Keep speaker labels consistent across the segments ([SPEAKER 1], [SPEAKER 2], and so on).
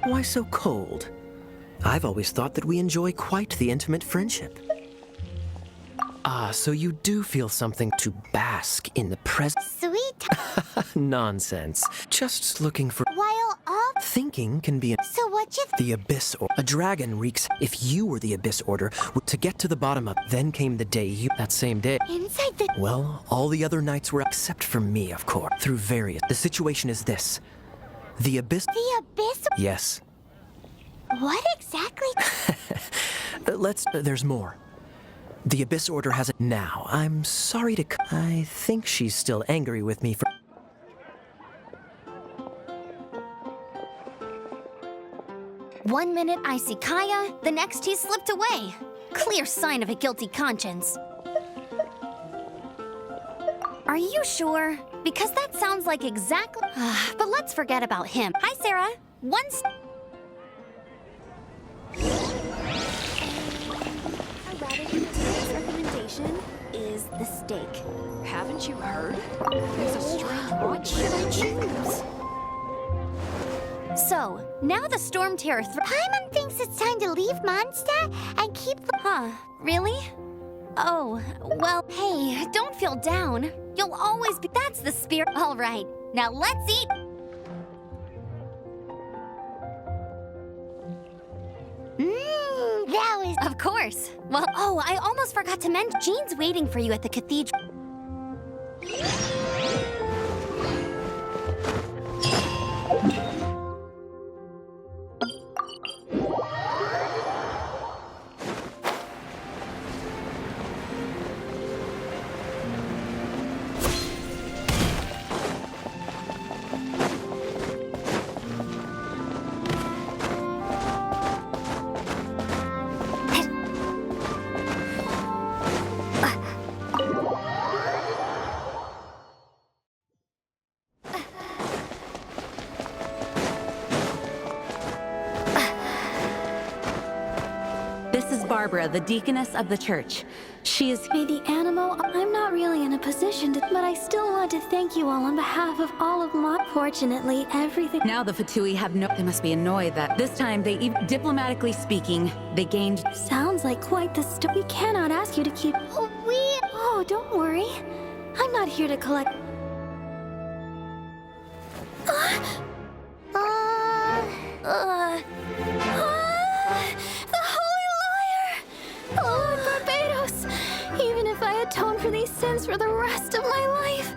[SPEAKER 1] Why so cold? I've always thought that we enjoy quite the intimate friendship. Ah, so you do feel something to bask in the present.
[SPEAKER 2] Sweet.
[SPEAKER 1] Nonsense. Just looking for.
[SPEAKER 2] While all.
[SPEAKER 1] Thinking can be.
[SPEAKER 2] So what you.
[SPEAKER 1] The Abyss Order. A dragon reeks. If you were the Abyss Order, to get to the bottom of. Then came the day you. That same day.
[SPEAKER 2] Inside the.
[SPEAKER 1] Well, all the other knights were except for me, of course. Through various. The situation is this. The Abyss.
[SPEAKER 2] The Abyss.
[SPEAKER 1] Yes.
[SPEAKER 2] What exactly?
[SPEAKER 1] There's more. The Abyss Order has it now. I'm sorry to. I think she's still angry with me for.
[SPEAKER 3] One minute I see Kaya, the next he's slipped away. Clear sign of a guilty conscience. Are you sure? Because that sounds like exactly... But let's forget about him. Hi, Sarah.
[SPEAKER 4] Recommendation is the steak. Haven't you heard? There's a strange... What should I choose?
[SPEAKER 3] So, now the Storm Terror
[SPEAKER 2] Paimon thinks it's time to leave Mondstadt and keep...
[SPEAKER 3] Huh, really? Oh, well, hey, don't feel down. You'll always be... That's the spirit. All right, now let's eat...
[SPEAKER 2] That was...
[SPEAKER 3] Of course. Well, oh, I almost forgot to mention Jean's waiting for you at the cathedral.
[SPEAKER 5] This is Barbara, the deaconess of the church. She is...
[SPEAKER 6] May the animal... I'm not really in a position to... But I still want to thank you all on behalf of all of my... Fortunately, everything...
[SPEAKER 5] Now the Fatui have no... They must be annoyed that this time they... Diplomatically speaking, they gained...
[SPEAKER 6] Sounds like quite the We cannot ask you to keep... Oh, don't worry. I'm not here to collect... The Holy Liar! Lord Barbados! Even if I atone for these sins for the rest of my life,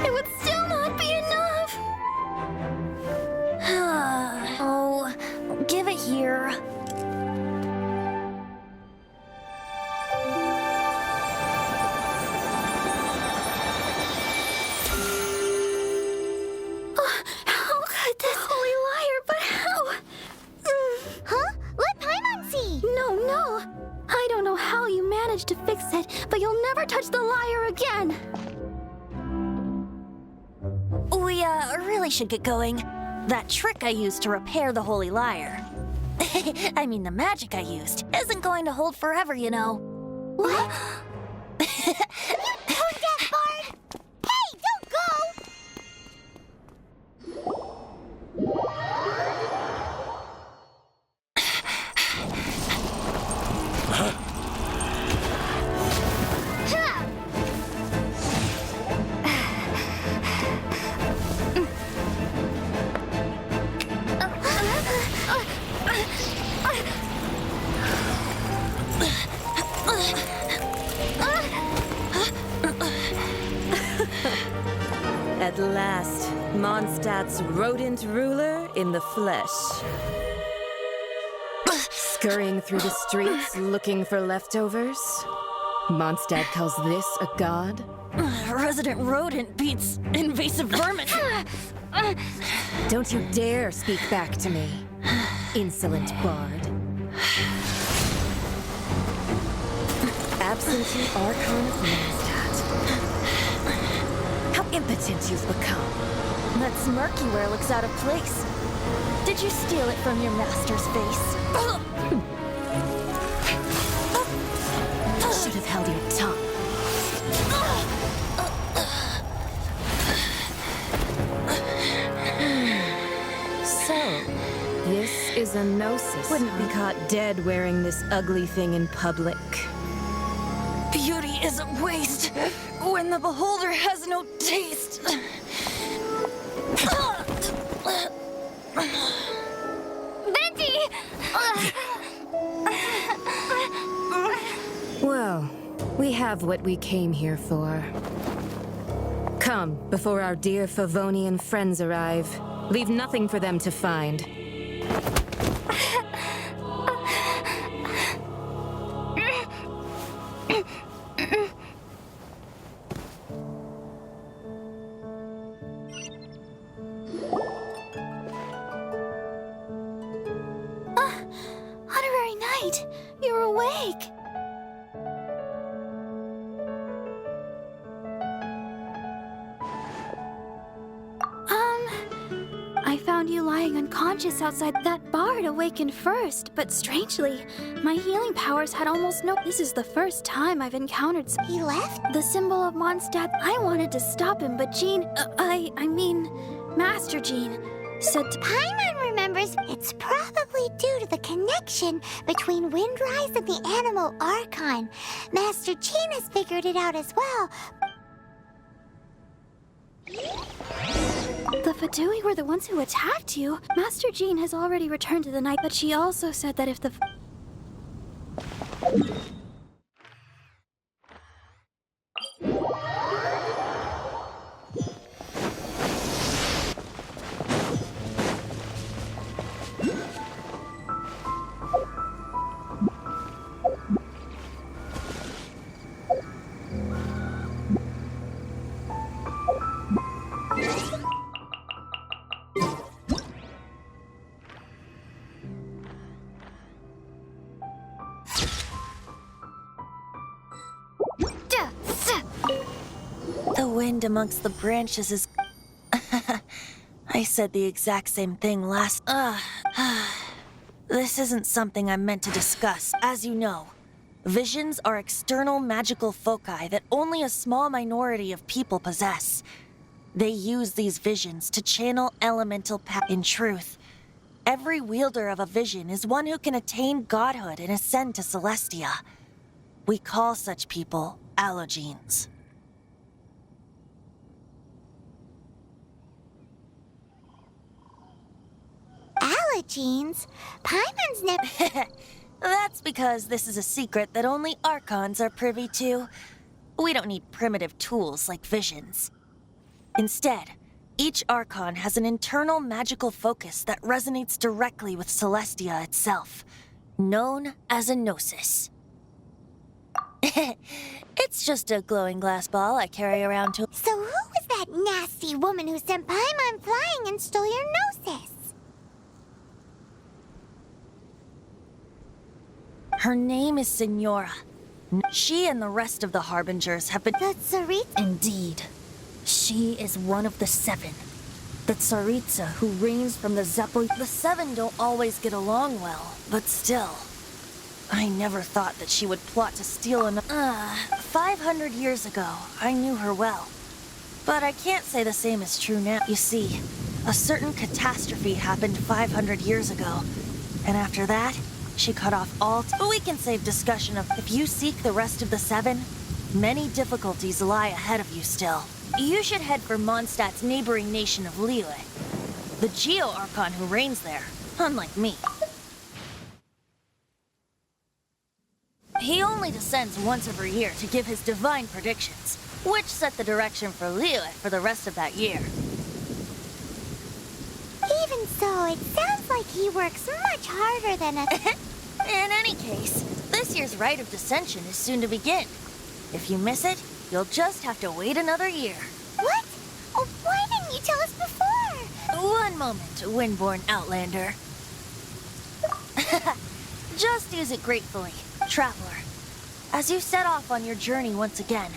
[SPEAKER 6] it would still not be enough!
[SPEAKER 3] Oh, give it here.
[SPEAKER 6] How could this Holy Liar, but how?
[SPEAKER 2] Huh? Let Paimon see!
[SPEAKER 6] No. I don't know how you managed to fix it, but you'll never touch the liar again!
[SPEAKER 3] We, really should get going. That trick I used to repair the Holy Liar. I mean, the magic I used isn't going to hold forever, you know.
[SPEAKER 2] What? You told that Bard! Hey, don't go!
[SPEAKER 7] At last, Mondstadt's rodent ruler in the flesh. Scurrying through the streets looking for leftovers? Mondstadt calls this a god?
[SPEAKER 3] Resident rodent beats invasive vermin.
[SPEAKER 7] Don't you dare speak back to me, insolent bard. Absentee Archon of Mondstadt. How impotent you've become.
[SPEAKER 3] That smirk you wear looks out of place. Did you steal it from your master's face?
[SPEAKER 7] Should have held your tongue. So, Gnosis.
[SPEAKER 3] Wouldn't
[SPEAKER 7] be caught dead wearing this ugly thing in public.
[SPEAKER 3] Beauty is a waste when the beholder has no taste.
[SPEAKER 6] Venti!
[SPEAKER 7] Well, we have what we came here for. Come, before our dear Favonian friends arrive. Leave nothing for them to find.
[SPEAKER 6] Honorary Knight, you're awake. I found you lying unconscious outside that bard awakened first, but strangely, my healing powers had almost no— This is the first time I've encountered—
[SPEAKER 2] He left?
[SPEAKER 6] The symbol of Mondstadt. I wanted to stop him, but Jean— I mean, Master Jean said to—
[SPEAKER 2] Paimon remembers it's probably due to the connection between Windrise and the Animal Archon. Master Jean has figured it out as well.
[SPEAKER 6] The Fadui were the ones who attacked you. Master Jean has already returned to the night, but she also said that if the—
[SPEAKER 3] The wind amongst the branches is... I said the exact same thing last... This isn't something I'm meant to discuss. As you know, visions are external magical foci that only a small minority of people possess. They use these visions to channel elemental power. In truth, every wielder of a vision is one who can attain godhood and ascend to Celestia. We call such people allogenes.
[SPEAKER 2] Allogenes? Paimon's never—
[SPEAKER 3] That's because this is a secret that only Archons are privy to. We don't need primitive tools like visions. Instead, each Archon has an internal magical focus that resonates directly with Celestia itself, known as a Gnosis. It's just a glowing glass ball I carry around to—
[SPEAKER 2] So who was that nasty woman who sent Paimon flying and stole your Gnosis?
[SPEAKER 3] Her name is Signora. She and the rest of the Harbingers have been—
[SPEAKER 2] The Tsaritsa?
[SPEAKER 3] Indeed. She is one of the seven. The Tsaritsa who reigns from the Zeppel— The seven don't always get along well, but still. I never thought that she would plot to steal an— 500 years ago, I knew her well. But I can't say the same is true now. You see, a certain catastrophe happened 500 years ago. And after that, she cut off all— But we can save discussion of— If you seek the rest of the seven, many difficulties lie ahead of you still. You should head for Mondstadt's neighboring nation of Liyue, the Geo-Archon who reigns there, unlike me. He only descends once every year to give his divine predictions, which set the direction for Liyue for the rest of that year.
[SPEAKER 2] Even so, it sounds like he works much harder than a—
[SPEAKER 3] In any case, this year's rite of descension is soon to begin. If you miss it, you'll just have to wait another year.
[SPEAKER 2] What? Oh, why didn't you tell us before?
[SPEAKER 3] One moment, Windborn Outlander. Just use it gratefully, traveler. As you set off on your journey once again,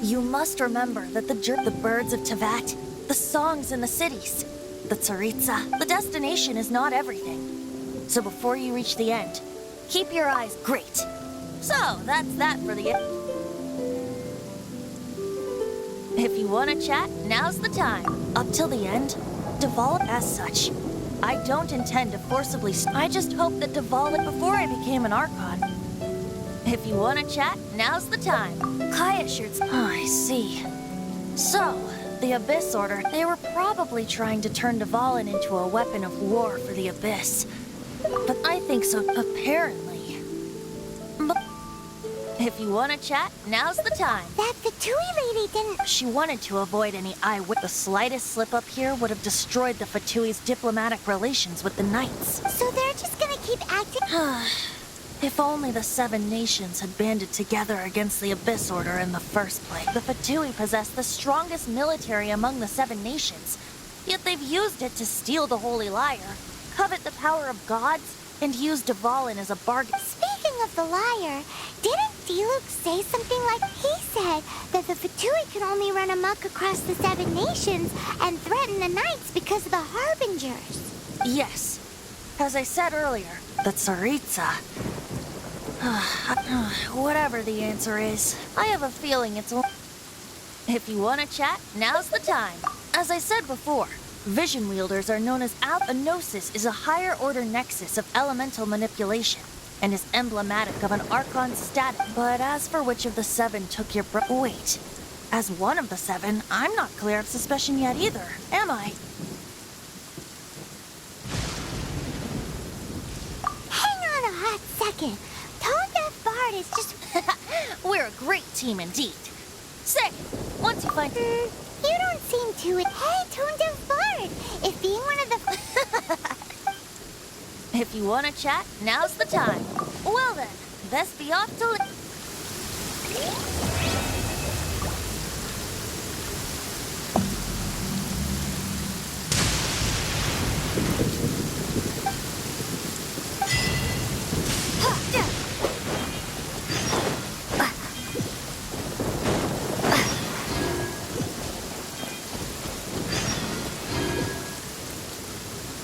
[SPEAKER 3] you must remember that the birds of Tevat, the songs in the cities, the Tsaritsa, the destination is not everything. So before you reach the end, keep your eyes great. So, that's that for the end. If you want to chat, now's the time. Up till the end, devolve as such. I don't intend to forcibly. I just hope that Deval before I became an Archon. If you want to chat, now's the time. Kaya shirts. Oh, I see. So, the Abyss Order, they were probably trying to turn Devalin into a weapon of war for the Abyss. But I think so, apparently. But if you want to chat, now's the time.
[SPEAKER 2] That Fatui lady didn't...
[SPEAKER 3] She wanted to avoid any eyewitness. The slightest slip-up here would have destroyed the Fatui's diplomatic relations with the Knights.
[SPEAKER 2] So they're just gonna keep acting...
[SPEAKER 3] If only the 7 nations had banded together against the Abyss Order in the first place. The Fatui possess the strongest military among the 7 nations, yet they've used it to steal the Holy Lyre, covet the power of gods, and use Devalin as a bargain.
[SPEAKER 2] Speaking of the lyre, didn't Diluc say something like he said that the Fatui can only run amok across the 7 nations and threaten the Knights because of the Harbingers?
[SPEAKER 3] Yes. As I said earlier, the Tsaritsa. Whatever the answer is, I have a feeling it's... If you want to chat, now's the time. As I said before, Vision Wielders are known as A Gnosis is a higher order nexus of elemental manipulation, and is emblematic of an Archon's status. But as for which of the 7 took your wait. As one of the 7, I'm not clear of suspicion yet either, am I?
[SPEAKER 2] Hang on a hot second. Tone Deaf Bard is just...
[SPEAKER 3] We're a great team indeed. Second, once you find...
[SPEAKER 2] you don't seem to... Hey, Tone Deaf Bard! If being one of the...
[SPEAKER 3] If you want to chat, now's the time. Well then, best be off to...